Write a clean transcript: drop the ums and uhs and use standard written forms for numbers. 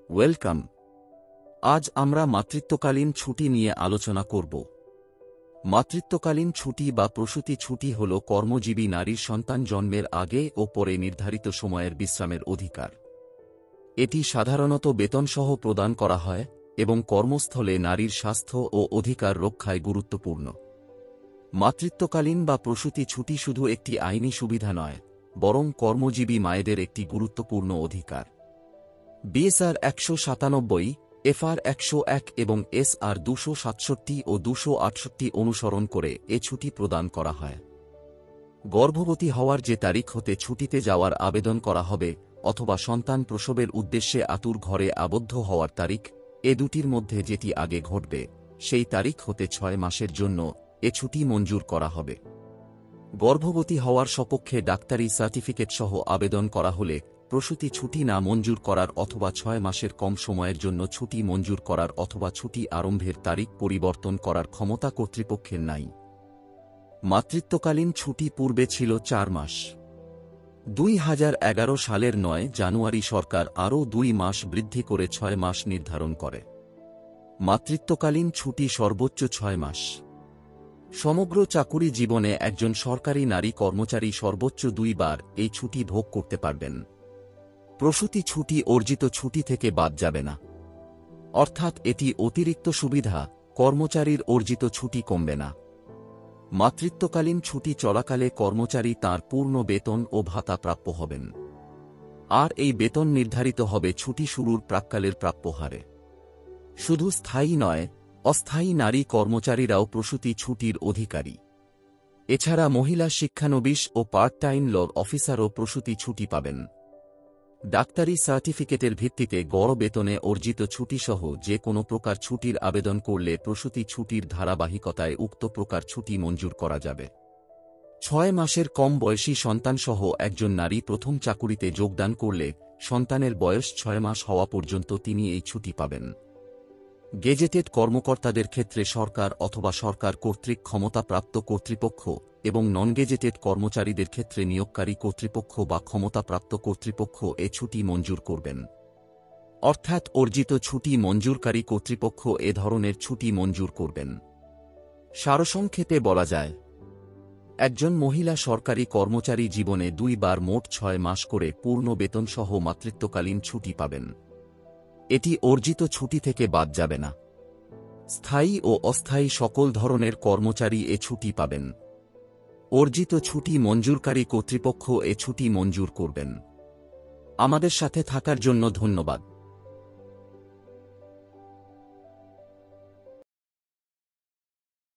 Welcome. আজ আমরা মাতৃত্বকালীন ছুটি নিয়ে আলোচনা করব। মাতৃত্বকালীন ছুটি বা প্রসূতি ছুটি হল কর্মজীবী নারীর সন্তান জন্মের আগে ও পরে নির্ধারিত সময়ের বিশ্রামের অধিকার। এটি সাধারণত বেতনসহ প্রদান করা হয় এবং কর্মস্থলে নারীর স্বাস্থ্য ও অধিকার রক্ষায় গুরুত্বপূর্ণ। মাতৃত্বকালীন বা প্রসূতি ছুটি শুধু একটি আইনি সুবিধা নয়, বরং কর্মজীবী মায়েদের একটি গুরুত্বপূর্ণ অধিকার। বিএসআর ১৯৭, এফআর ১০১ এবং এসআর ২৬৭ ও ২৬৮ অনুসরণ করে এ ছুটি প্রদান করা হয়। গর্ভবতী হওয়ার যে তারিখ হতে ছুটিতে যাওয়ার আবেদন করা হবে অথবা সন্তান প্রসবের উদ্দেশ্যে আতুর ঘরে আবদ্ধ হওয়ার তারিখ, এ দুটির মধ্যে যেটি আগে ঘটবে সেই তারিখ হতে ৬ মাসের জন্য এ ছুটি মঞ্জুর করা হবে। গর্ভবতী হওয়ার সপক্ষে ডাক্তারি সার্টিফিকেট সহ আবেদন করা হলে প্রসূতি ছুটি না মঞ্জুর করার অথবা ৬ মাসের কম সময়ের জন্য ছুটি মঞ্জুর করার অথবা ছুটি আরম্ভের তারিখ পরিবর্তন করার ক্ষমতা কর্তৃপক্ষের নাই। মাতৃত্বকালীন ছুটি পূর্বে ছিল ৪ মাস। ২০১১ সালের ৯ জানুয়ারি সরকার আরও ২ মাস বৃদ্ধি করে ৬ মাস নির্ধারণ করে। মাতৃত্বকালীন ছুটি সর্বোচ্চ ৬ মাস। সমগ্র চাকুরি জীবনে একজন সরকারি নারী কর্মচারী সর্বোচ্চ ২ বার এই ছুটি ভোগ করতে পারবেন। প্রসূতি ছুটি অর্জিত ছুটি থেকে বাদ যাবে না, অর্থাৎ এটি অতিরিক্ত সুবিধা, কর্মচারীর অর্জিত ছুটি কমবে না। মাতৃত্বকালীন ছুটি চলাকালে কর্মচারী তাঁর পূর্ণ বেতন ও ভাতা প্রাপ্য হবেন, আর এই বেতন নির্ধারিত হবে ছুটি শুরুর প্রাক্কালের প্রাপ্য হারে। শুধু স্থায়ী নয়, অস্থায়ী নারী কর্মচারীরাও প্রসূতি ছুটির অধিকারী। এছাড়া মহিলা শিক্ষানবিশ ও পার্ট টাইম ল অফিসারও প্রসূতি ছুটি পাবেন। ডাক্তারি সার্টিফিকেটের ভিত্তিতে গড় বেতনে অর্জিত ছুটিসহ যে কোনো প্রকার ছুটির আবেদন করলে প্রসূতি ছুটির ধারাবাহিকতায় উক্ত প্রকার ছুটি মঞ্জুর করা যাবে। ৬ মাসের কম বয়সী সন্তানসহ একজন নারী প্রথম চাকুরিতে যোগদান করলে সন্তানের বয়স ৬ মাস হওয়া পর্যন্ত তিনি এই ছুটি পাবেন। গেজেটেড কর্মকর্তাদের ক্ষেত্রে সরকার অথবা সরকার কর্তৃক ক্ষমতাপ্রাপ্ত কর্তৃপক্ষ এবং নন গেজেটেড কর্মচারীদের ক্ষেত্রে নিয়োগকারী কর্তৃপক্ষ বা ক্ষমতাপ্রাপ্ত কর্তৃপক্ষ এ ছুটি মঞ্জুর করবেন। অর্থাৎ অর্জিত ছুটি মঞ্জুরকারী কর্তৃপক্ষ এ ধরনের ছুটি মঞ্জুর করবেন। সারসংক্ষেপে বলা যায়, একজন মহিলা সরকারি কর্মচারী জীবনে ২ বার মোট ৬ মাস করে পূর্ণ বেতনসহ মাতৃত্বকালীন ছুটি পাবেন। এটি অর্জিত ছুটি থেকে বাদ যাবে না। স্থায়ী ও অস্থায়ী সকল ধরনের কর্মচারী এ ছুটি পাবেন। অর্জিত ছুটি মঞ্জুরকারী কর্তৃপক্ষ এ ছুটি মঞ্জুর করবেন। আমাদের সাথে থাকার জন্য ধন্যবাদ।